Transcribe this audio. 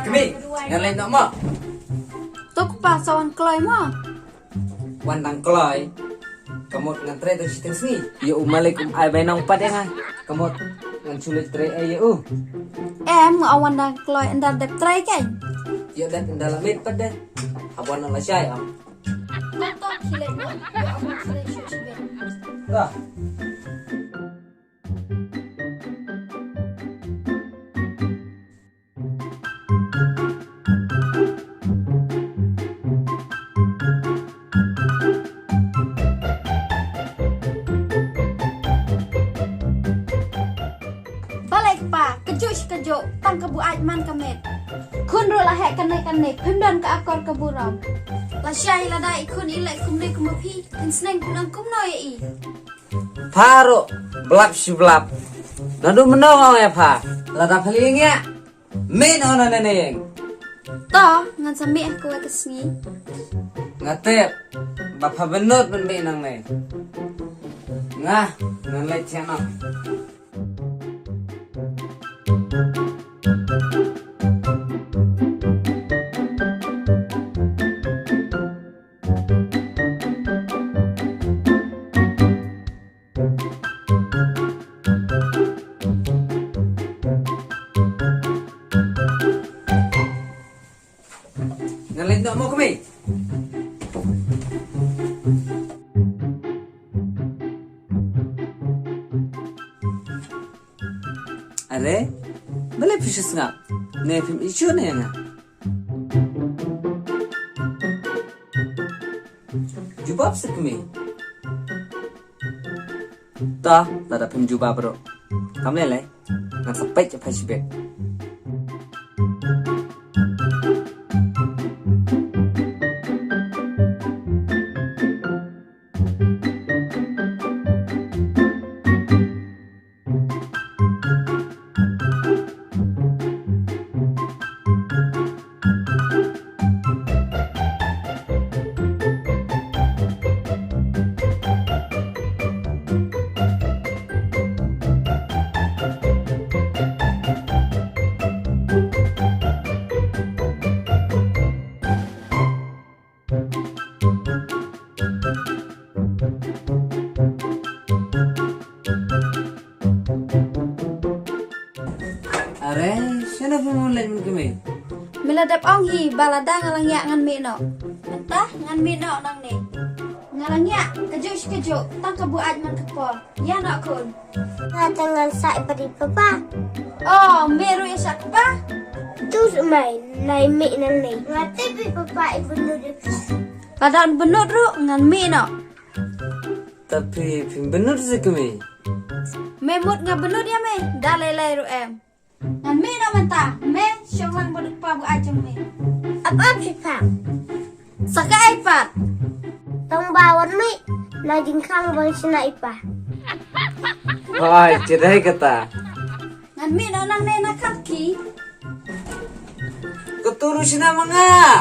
Kami, yang lain nak mak? Tuk pasawan kelai mah. Wandang kelai. Kamu dengan tray tu siting sini. Ya umalikum ai bainang pad yang kamu dengan sulit tray ai ya Em ngawan dan kelai endal dep tray kan. Ya dan dalam mit pad dah. Abuan nak syai am. Tok hilet mah. Ya awan sile syuci ben. Dah. Balik pa, kejuk tang kebu ajman kamet. Kun ro la hek kanai pemdan ke akor keburam. La syai la dai kun ilai kumne kumapi, in sneng kunang kumno ya i. Paro belap syublap. Nadu menong ya pa. Lada paling ya. Min ona neneng. To ngan sami aku ke sini. Ngatep. Bapa benut men nang ne. Ngah, nan lai channel. Ngalit nak mau kami? Are? Boleh fish ngap? Ne film isu ne ngap? Jubab se kami? Ta, tada film jubab bro. Kamu lelai? Ngan sampai cepat sibek. Are, siapa pun mulai kami? Mila dep ong hi balada ngalang ya ngan mi no. Entah ngan mi no nang ni. Ngalang ya kejuk tang kebu ajman kepol. Ya nak kun. Dengan saya beri papa. Oh, meru ya sak pa. Tu semai nai mi nang ni. Ngati bi papa ibu nude. Padan benut ru ngan mi no. Tapi film benar sih kami. Memut nga benut ya me. Dalai ru em. Ngan mi no mentah. Me syong lang boduk pa bu ajeng me. Apa papa? Saka iPad. Tong bawan mi. Na jingkang bang sina ipa. Oh, cerai kata. Ngan mi no nang ne na kaki. Keturusin nama ngah.